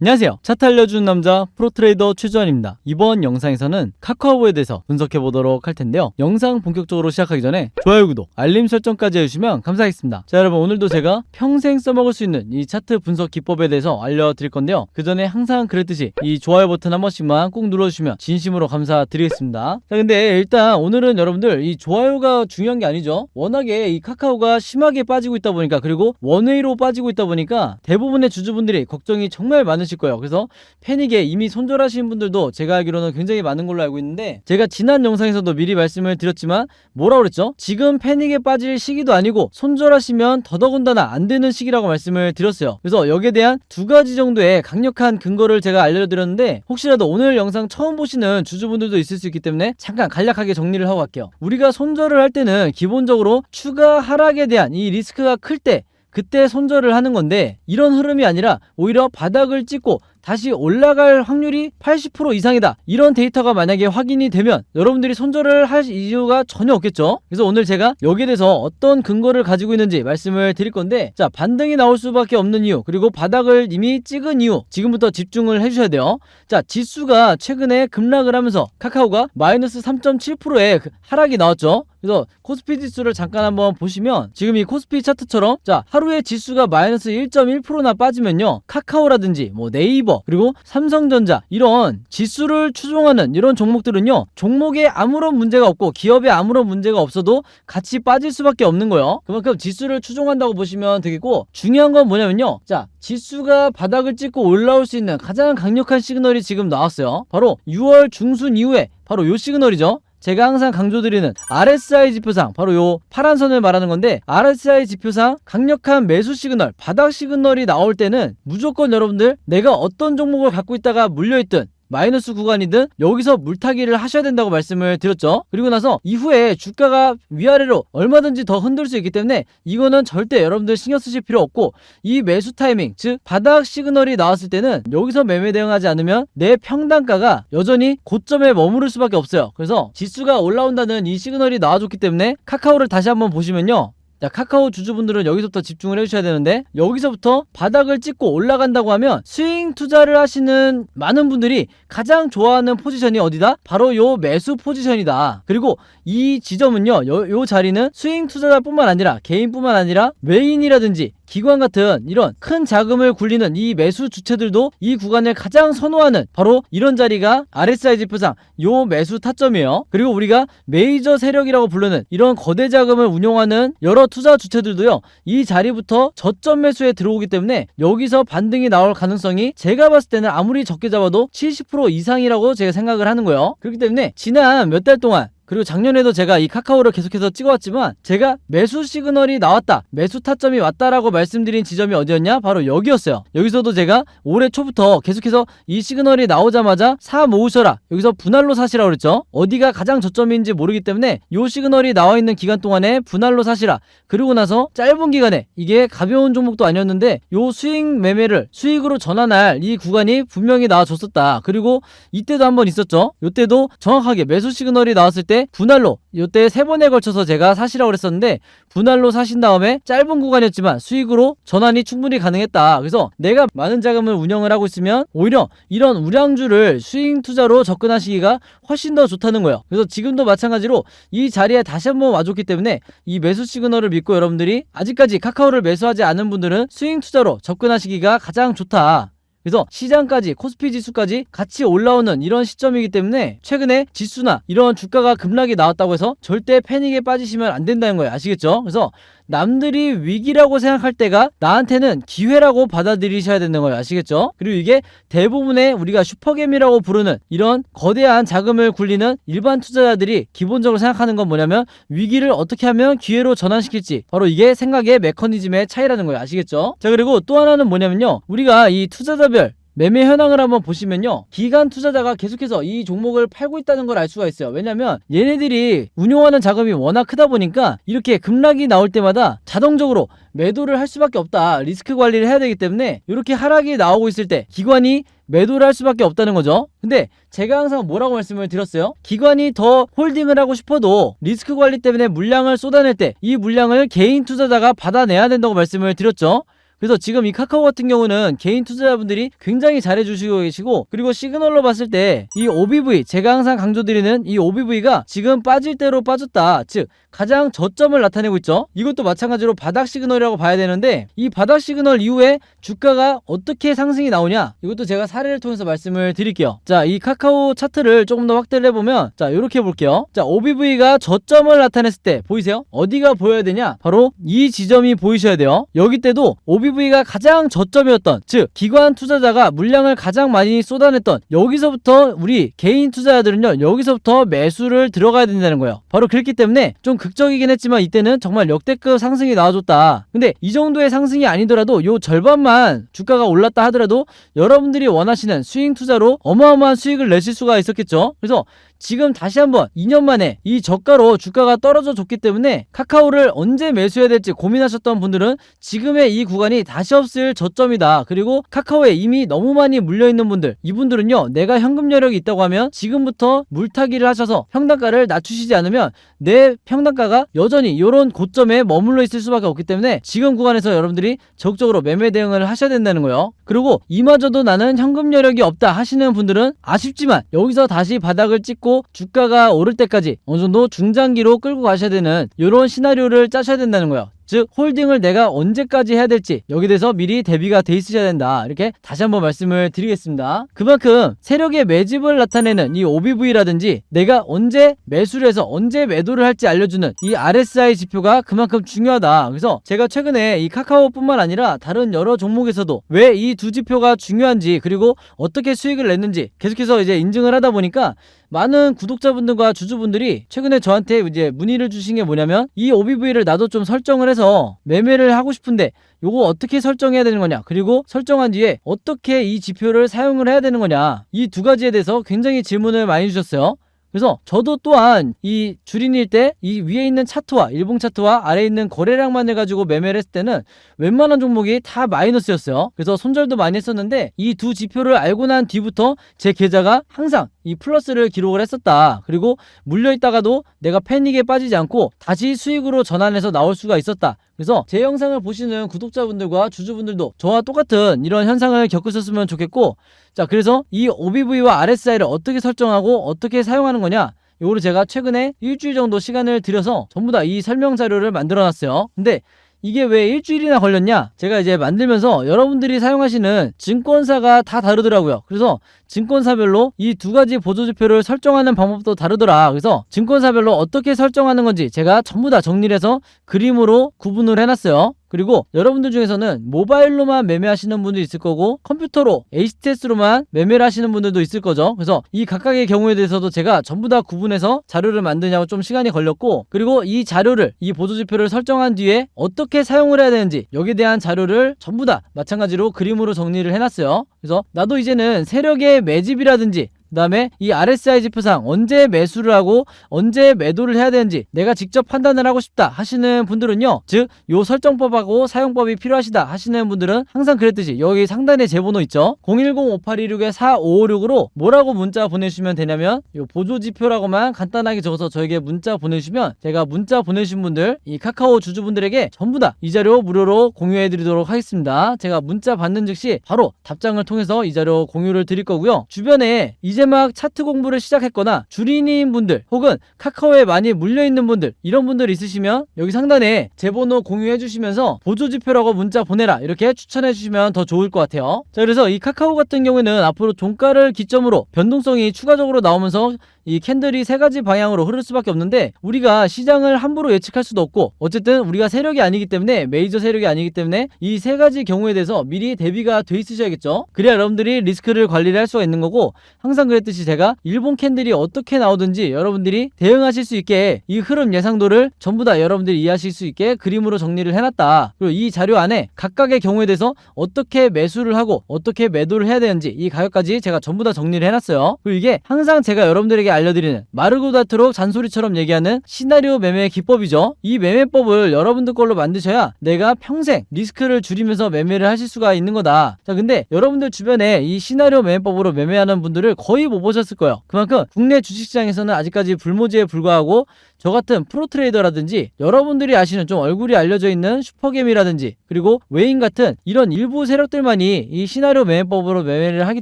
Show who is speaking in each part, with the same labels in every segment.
Speaker 1: 안녕하세요. 차트 알려주는 남자 프로트레이더 최주환입니다. 이번 영상에서는 카카오에 대해서 분석해보도록 할 텐데요. 영상 본격적으로 시작하기 전에 좋아요, 구독, 알림 설정까지 해주시면 감사하겠습니다. 자, 여러분, 오늘도 제가 평생 써먹을 수 있는 이 차트 분석 기법에 대해서 알려드릴 건데요. 그 전에 항상 그랬듯이 이 좋아요 버튼 한 번씩만 꼭 눌러주시면 진심으로 감사드리겠습니다. 자, 근데 일단 오늘은 여러분들 이 좋아요가 중요한 게 아니죠. 워낙에 이 카카오가 심하게 빠지고 있다 보니까, 그리고 원웨이로 빠지고 있다 보니까 대부분의 주주분들이 걱정이 정말 많으실 거예요. 그래서 패닉에 이미 손절하신 분들도 제가 알기로는 굉장히 많은 걸로 알고 있는데, 제가 지난 영상에서도 미리 말씀을 드렸지만 뭐라 그랬죠? 지금 패닉에 빠질 시기도 아니고 손절하시면 더더군다나 안 되는 시기라고 말씀을 드렸어요. 그래서 여기에 대한 두 가지 정도의 강력한 근거를 제가 알려드렸는데, 혹시라도 오늘 영상 처음 보시는 주주분들도 있을 수 있기 때문에 잠깐 간략하게 정리를 하고 갈게요. 우리가 손절을 할 때는 기본적으로 추가 하락에 대한 이 리스크가 클 때 그때 손절을 하는 건데, 이런 흐름이 아니라 오히려 바닥을 찍고 다시 올라갈 확률이 80% 이상이다, 이런 데이터가 만약에 확인이 되면 여러분들이 손절을 할 이유가 전혀 없겠죠. 그래서 오늘 제가 여기에 대해서 어떤 근거를 가지고 있는지 말씀을 드릴 건데, 자, 반등이 나올 수밖에 없는 이유, 그리고 바닥을 이미 찍은 이유, 지금부터 집중을 해주셔야 돼요. 자, 지수가 최근에 급락을 하면서 카카오가 마이너스 3.7%의 하락이 나왔죠. 그래서 코스피 지수를 잠깐 한번 보시면, 지금 이 코스피 차트처럼, 자, 하루에 지수가 마이너스 1.1%나 빠지면요, 카카오라든지 뭐 네이버, 그리고 삼성전자, 이런 지수를 추종하는 이런 종목들은요, 종목에 아무런 문제가 없고 기업에 아무런 문제가 없어도 같이 빠질 수밖에 없는 거예요. 그만큼 지수를 추종한다고 보시면 되겠고, 중요한 건 뭐냐면요, 자, 지수가 바닥을 찍고 올라올 수 있는 가장 강력한 시그널이 지금 나왔어요. 바로 6월 중순 이후에 바로 요 시그널이죠. 제가 항상 강조드리는 RSI 지표상, 바로 요 파란 선을 말하는 건데, RSI 지표상 강력한 매수 시그널, 바닥 시그널이 나올 때는 무조건 여러분들 내가 어떤 종목을 갖고 있다가 물려있든 마이너스 구간이든 여기서 물타기를 하셔야 된다고 말씀을 드렸죠. 그리고 나서 이후에 주가가 위아래로 얼마든지 더 흔들 수 있기 때문에 이거는 절대 여러분들 신경 쓰실 필요 없고, 이 매수 타이밍, 즉 바닥 시그널이 나왔을 때는 여기서 매매 대응하지 않으면 내 평단가가 여전히 고점에 머무를 수밖에 없어요. 그래서 지수가 올라온다는 이 시그널이 나와줬기 때문에 카카오를 다시 한번 보시면요, 자, 카카오 주주분들은 여기서부터 집중을 해주셔야 되는데, 여기서부터 바닥을 찍고 올라간다고 하면 스윙 투자를 하시는 많은 분들이 가장 좋아하는 포지션이 어디다? 바로 요 매수 포지션이다. 그리고 이 지점은요, 요 자리는 스윙 투자자뿐만 아니라 개인뿐만 아니라 외인이라든지 기관 같은 이런 큰 자금을 굴리는 이 매수 주체들도 이 구간을 가장 선호하는 바로 이런 자리가 RSI 지표상 요 매수 타점이에요. 그리고 우리가 메이저 세력이라고 부르는 이런 거대 자금을 운용하는 여러 투자 주체들도요, 이 자리부터 저점 매수에 들어오기 때문에 여기서 반등이 나올 가능성이 제가 봤을 때는 아무리 적게 잡아도 70% 이상이라고 제가 생각을 하는 거예요. 그렇기 때문에 지난 몇 달 동안, 그리고 작년에도 제가 이 카카오를 계속해서 찍어왔지만, 제가 매수 시그널이 나왔다, 매수 타점이 왔다라고 말씀드린 지점이 어디였냐? 바로 여기였어요. 여기서도 제가 올해 초부터 계속해서 이 시그널이 나오자마자 사 모으셔라, 여기서 분할로 사시라고 그랬죠. 어디가 가장 저점인지 모르기 때문에 요 시그널이 나와있는 기간 동안에 분할로 사시라. 그리고 나서 짧은 기간에, 이게 가벼운 종목도 아니었는데 요 수익 매매를 수익으로 전환할 이 구간이 분명히 나와줬었다. 그리고 이때도 한번 있었죠. 요때도 정확하게 매수 시그널이 나왔을 때 분할로, 요때 3번에 걸쳐서 제가 사시라고 그랬었는데 분할로 사신 다음에 짧은 구간이었지만 수익으로 전환이 충분히 가능했다. 그래서 내가 많은 자금을 운영을 하고 있으면 오히려 이런 우량주를 수익 투자로 접근하시기가 훨씬 더 좋다는 거예요. 그래서 지금도 마찬가지로 이 자리에 다시 한번 와줬기 때문에 이 매수 시그널을 믿고 여러분들이 아직까지 카카오를 매수하지 않은 분들은 수익 투자로 접근하시기가 가장 좋다. 그래서 시장까지, 코스피 지수까지 같이 올라오는 이런 시점이기 때문에 최근에 지수나 이런 주가가 급락이 나왔다고 해서 절대 패닉에 빠지시면 안 된다는 거예요. 아시겠죠? 그래서 남들이 위기라고 생각할 때가 나한테는 기회라고 받아들이셔야 되는 거예요. 아시겠죠? 그리고 이게 대부분의 우리가 슈퍼겜이라고 부르는 이런 거대한 자금을 굴리는 일반 투자자들이 기본적으로 생각하는 건 뭐냐면, 위기를 어떻게 하면 기회로 전환시킬지, 바로 이게 생각의 메커니즘의 차이라는 거예요. 아시겠죠? 자, 그리고 또 하나는 뭐냐면요, 우리가 이 투자자별 매매 현황을 한번 보시면요, 기관 투자자가 계속해서 이 종목을 팔고 있다는 걸 알 수가 있어요. 왜냐면 얘네들이 운용하는 자금이 워낙 크다 보니까 이렇게 급락이 나올 때마다 자동적으로 매도를 할 수밖에 없다. 리스크 관리를 해야 되기 때문에 이렇게 하락이 나오고 있을 때 기관이 매도를 할 수밖에 없다는 거죠. 근데 제가 항상 뭐라고 말씀을 드렸어요? 기관이 더 홀딩을 하고 싶어도 리스크 관리 때문에 물량을 쏟아낼 때 이 물량을 개인 투자자가 받아내야 된다고 말씀을 드렸죠. 그래서 지금 이 카카오 같은 경우는 개인 투자자분들이 굉장히 잘해주시고 계시고, 그리고 시그널로 봤을 때 이 OBV, 제가 항상 강조드리는 이 OBV가 지금 빠질 대로 빠졌다, 즉 가장 저점을 나타내고 있죠. 이것도 마찬가지로 바닥 시그널이라고 봐야 되는데, 이 바닥 시그널 이후에 주가가 어떻게 상승이 나오냐, 이것도 제가 사례를 통해서 말씀을 드릴게요. 자, 이 카카오 차트를 조금 더 확대를 해보면, 자, 이렇게 볼게요. 자, OBV가 저점을 나타냈을 때 보이세요? 어디가 보여야 되냐? 바로 이 지점이 보이셔야 돼요. 여기 때도 OBV가 가장 저점이었던, 즉 기관 투자자가 물량을 가장 많이 쏟아냈던, 여기서부터 우리 개인 투자자들은요, 여기서부터 매수를 들어가야 된다는 거예요. 바로 그렇기 때문에 좀 극적이긴 했지만 이때는 정말 역대급 상승이 나와줬다. 근데 이 정도의 상승이 아니더라도 요 절반만 주가가 올랐다 하더라도 여러분들이 원하시는 스윙 투자로 어마어마한 수익을 내실 수가 있었겠죠. 그래서 지금 다시 한번 2년 만에 이 저가로 주가가 떨어져 줬기 때문에 카카오를 언제 매수해야 될지 고민하셨던 분들은 지금의 이 구간이 다시 없을 저점이다. 그리고 카카오에 이미 너무 많이 물려있는 분들, 이분들은요, 내가 현금 여력이 있다고 하면 지금부터 물타기를 하셔서 평단가를 낮추시지 않으면 내 평단가가 여전히 이런 고점에 머물러 있을 수밖에 없기 때문에 지금 구간에서 여러분들이 적극적으로 매매 대응을 하셔야 된다는 거예요. 그리고 이마저도 나는 현금 여력이 없다 하시는 분들은 아쉽지만 여기서 다시 바닥을 찍고 주가가 오를 때까지 어느 정도 중장기로 끌고 가셔야 되는 이런 시나리오를 짜셔야 된다는 거예요. 즉 홀딩을 내가 언제까지 해야 될지 여기 대해서 미리 대비가 돼 있으셔야 된다, 이렇게 다시 한번 말씀을 드리겠습니다. 그만큼 세력의 매집을 나타내는 이 OBV라든지 내가 언제 매수를 해서 언제 매도를 할지 알려주는 이 RSI 지표가 그만큼 중요하다. 그래서 제가 최근에 이 카카오뿐만 아니라 다른 여러 종목에서도 왜 이 두 지표가 중요한지, 그리고 어떻게 수익을 냈는지 계속해서 이제 인증을 하다 보니까 많은 구독자분들과 주주분들이 최근에 저한테 이제 문의를 주신 게 뭐냐면, 이 OBV를 나도 좀 설정을 해서 매매를 하고 싶은데 요거 어떻게 설정해야 되는 거냐, 그리고 설정한 뒤에 어떻게 이 지표를 사용을 해야 되는 거냐, 이 두 가지에 대해서 굉장히 질문을 많이 주셨어요. 그래서 저도 또한 이 주린일 때 이 위에 있는 차트와 일봉 차트와 아래에 있는 거래량만을 가지고 매매를 했을 때는 웬만한 종목이 다 마이너스였어요. 그래서 손절도 많이 했었는데 이 두 지표를 알고 난 뒤부터 제 계좌가 항상 이 플러스를 기록을 했었다. 그리고 물려있다가도 내가 패닉에 빠지지 않고 다시 수익으로 전환해서 나올 수가 있었다. 그래서 제 영상을 보시는 구독자분들과 주주분들도 저와 똑같은 이런 현상을 겪으셨으면 좋겠고, 자, 그래서 이 OBV와 RSI를 어떻게 설정하고 어떻게 사용하는 거냐, 요거를 제가 최근에 일주일 정도 시간을 들여서 전부 다 이 설명 자료를 만들어 놨어요. 근데 이게 왜 일주일이나 걸렸냐? 제가 이제 만들면서 여러분들이 사용하시는 증권사가 다 다르더라고요. 그래서 증권사별로 이 두 가지 보조지표를 설정하는 방법도 다르더라. 그래서 증권사별로 어떻게 설정하는 건지 제가 전부 다 정리를 해서 그림으로 구분을 해놨어요. 그리고 여러분들 중에서는 모바일로만 매매하시는 분도 있을 거고 컴퓨터로 HTS로만 매매를 하시는 분들도 있을 거죠. 그래서 이 각각의 경우에 대해서도 제가 전부 다 구분해서 자료를 만드냐고 좀 시간이 걸렸고, 그리고 이 자료를, 이 보조지표를 설정한 뒤에 어떻게 사용을 해야 되는지 여기에 대한 자료를 전부 다 마찬가지로 그림으로 정리를 해놨어요. 그래서 나도 이제는 세력의 매집이라든지 그 다음에 이 RSI 지표상 언제 매수를 하고 언제 매도를 해야 되는지 내가 직접 판단을 하고 싶다 하시는 분들은요, 즉 요 설정법하고 사용법이 필요하시다 하시는 분들은 항상 그랬듯이 여기 상단에 제 번호 있죠, 010-5826-4556으로 뭐라고 문자 보내주시면 되냐면 요 보조지표라고만 간단하게 적어서 저에게 문자 보내주시면 제가 문자 보내주신 분들, 이 카카오 주주분들에게 전부 다 이 자료 무료로 공유해 드리도록 하겠습니다. 제가 문자 받는 즉시 바로 답장을 통해서 이 자료 공유를 드릴 거고요. 주변에 이제 막 차트 공부를 시작했거나 주린이인 분들 혹은 카카오에 많이 물려있는 분들, 이런 분들 있으시면 여기 상단에 제 번호 공유해 주시면서 보조지표라고 문자 보내라 이렇게 추천해 주시면 더 좋을 것 같아요. 자, 그래서 이 카카오 같은 경우에는 앞으로 종가를 기점으로 변동성이 추가적으로 나오면서 이 캔들이 세 가지 방향으로 흐를 수밖에 없는데, 우리가 시장을 함부로 예측할 수도 없고 어쨌든 우리가 세력이 아니기 때문에, 메이저 세력이 아니기 때문에 이 세 가지 경우에 대해서 미리 대비가 돼 있으셔야겠죠. 그래야 여러분들이 리스크를 관리를 할 수가 있는 거고, 항상 그랬듯이 제가 일본 캔들이 어떻게 나오든지 여러분들이 대응하실 수 있게 이 흐름 예상도를 전부 다 여러분들이 이해하실 수 있게 그림으로 정리를 해놨다. 그리고 이 자료 안에 각각의 경우에 대해서 어떻게 매수를 하고 어떻게 매도를 해야 되는지 이 가격까지 제가 전부 다 정리를 해놨어요. 그리고 이게 항상 제가 여러분들에게 알려드리는 마르고 닳도록 잔소리처럼 얘기하는 시나리오 매매 기법이죠. 이 매매법을 여러분들 걸로 만드셔야 내가 평생 리스크를 줄이면서 매매를 하실 수가 있는 거다. 자, 근데 여러분들 주변에 이 시나리오 매매법으로 매매하는 분들을 거의 못 보셨을 거예요. 그만큼 국내 주식시장에서는 아직까지 불모지에 불과하고 저 같은 프로트레이더라든지 여러분들이 아시는 좀 얼굴이 알려져 있는 슈퍼겜이라든지 그리고 웨인 같은 이런 일부 세력들만이 이 시나리오 매매법으로 매매를 하기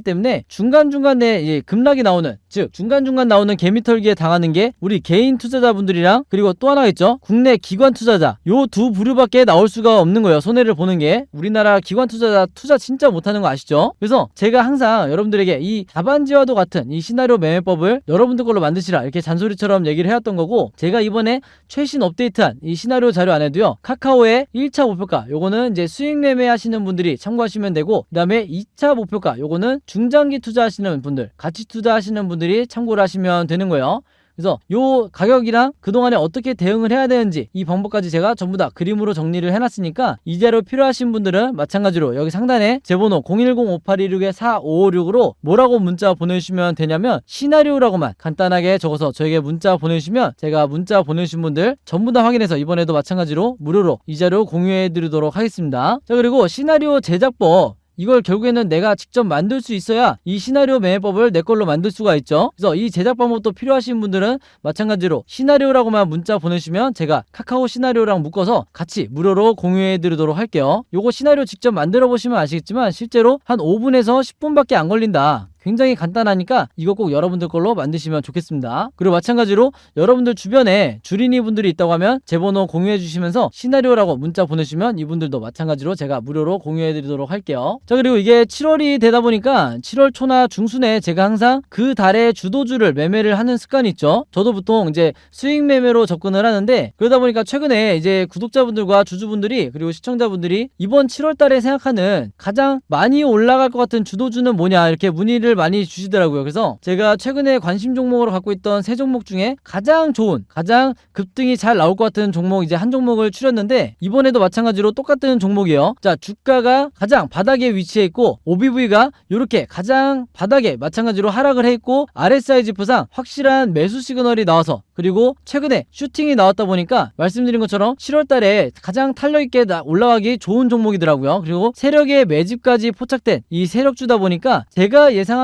Speaker 1: 때문에 중간중간에 이제 급락이 나오는, 즉 중간중간 나오는 개미털기에 당하는 게 우리 개인 투자자분들이랑 그리고 또 하나 있죠, 국내 기관 투자자. 요 두 부류밖에 나올 수가 없는 거예요. 손해를 보는 게. 우리나라 기관 투자자 투자 진짜 못하는 거 아시죠? 그래서 제가 항상 여러분들에게 이 답안지와도 같은 이 시나리오 매매법을 여러분들 걸로 만드시라 이렇게 잔소리처럼 얘기를 해왔던 거고, 제가 이번에 최신 업데이트한 이 시나리오 자료 안에도요, 카카오의 1차 목표가 요거는 이제 수익 매매 하시는 분들이 참고하시면 되고, 그 다음에 2차 목표가 요거는 중장기 투자하시는 분들, 가치 투자하시는 분들이 참고를 하시면 되는 거예요. 그래서 요 가격이랑 그동안에 어떻게 대응을 해야 되는지 이 방법까지 제가 전부 다 그림으로 정리를 해놨으니까 이 자료 필요하신 분들은 마찬가지로 여기 상단에 제 번호 010-5826-4556으로 뭐라고 문자 보내주시면 되냐면 시나리오라고만 간단하게 적어서 저에게 문자 보내주시면 제가 문자 보내주신 분들 전부 다 확인해서 이번에도 마찬가지로 무료로 이 자료 공유해 드리도록 하겠습니다. 자, 그리고 시나리오 제작법, 이걸 결국에는 내가 직접 만들 수 있어야 이 시나리오 매매법을 내 걸로 만들 수가 있죠. 그래서 이 제작 방법도 필요하신 분들은 마찬가지로 시나리오라고만 문자 보내시면 제가 카카오 시나리오랑 묶어서 같이 무료로 공유해 드리도록 할게요. 요거 시나리오 직접 만들어 보시면 아시겠지만 실제로 한 5분에서 10분밖에 안 걸린다. 굉장히 간단하니까 이거 꼭 여러분들 걸로 만드시면 좋겠습니다. 그리고 마찬가지로 여러분들 주변에 주린이 분들이 있다고 하면 제 번호 공유해 주시면서 시나리오라고 문자 보내주시면 이분들도 마찬가지로 제가 무료로 공유해 드리도록 할게요. 자, 그리고 이게 7월이 되다 보니까 7월 초나 중순에 제가 항상 그 달의 주도주를 매매를 하는 습관이 있죠. 저도 보통 이제 수익 매매로 접근을 하는데, 그러다 보니까 최근에 이제 구독자분들과 주주분들이 그리고 시청자분들이 이번 7월 달에 생각하는 가장 많이 올라갈 것 같은 주도주는 뭐냐 이렇게 문의를 많이 주시더라고요. 그래서 제가 최근에 관심 종목으로 갖고 있던 세 종목 중에 가장 좋은, 가장 급등이 잘 나올 것 같은 종목 이제 한 종목을 추렸는데, 이번에도 마찬가지로 똑같은 종목이에요. 자, 주가가 가장 바닥에 위치해 있고 OBV가 이렇게 가장 바닥에 마찬가지로 하락을 해 있고 RSI 지표상 확실한 매수 시그널이 나와서, 그리고 최근에 슈팅이 나왔다 보니까 말씀드린 것처럼 7월 달에 가장 탄력 있게 올라가기 좋은 종목이더라고요. 그리고 세력의 매집까지 포착된 이 세력주다 보니까 제가 예상하기로는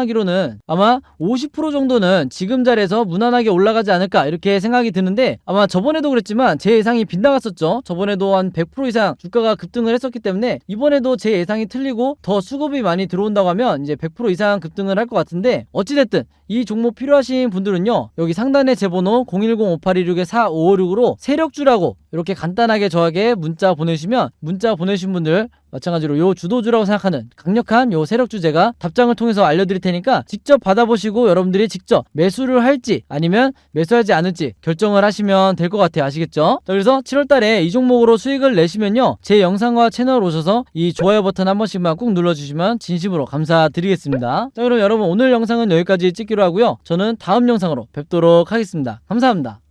Speaker 1: 아마 50% 정도는 지금 자리에서 무난하게 올라가지 않을까 이렇게 생각이 드는데, 아마 저번에도 그랬지만 제 예상이 빗나갔었죠. 저번에도 한 100% 이상 주가가 급등을 했었기 때문에 이번에도 제 예상이 틀리고 더 수급이 많이 들어온다고 하면 이제 100% 이상 급등을 할 것 같은데, 어찌됐든 이 종목 필요하신 분들은요, 여기 상단에 제 번호 010-5826-4556으로 세력주라고 이렇게 간단하게 저에게 문자 보내시면, 문자 보내신 분들 마찬가지로 요 주도주라고 생각하는 강력한 요 세력주 제가 답장을 통해서 알려드릴 테니까 직접 받아보시고 여러분들이 직접 매수를 할지 아니면 매수하지 않을지 결정을 하시면 될 것 같아요. 아시겠죠? 자, 그래서 7월달에 이 종목으로 수익을 내시면요, 제 영상과 채널 오셔서 이 좋아요 버튼 한 번씩만 꾹 눌러주시면 진심으로 감사드리겠습니다. 자, 그럼 여러분 오늘 영상은 여기까지 찍기로 하고요, 저는 다음 영상으로 뵙도록 하겠습니다. 감사합니다.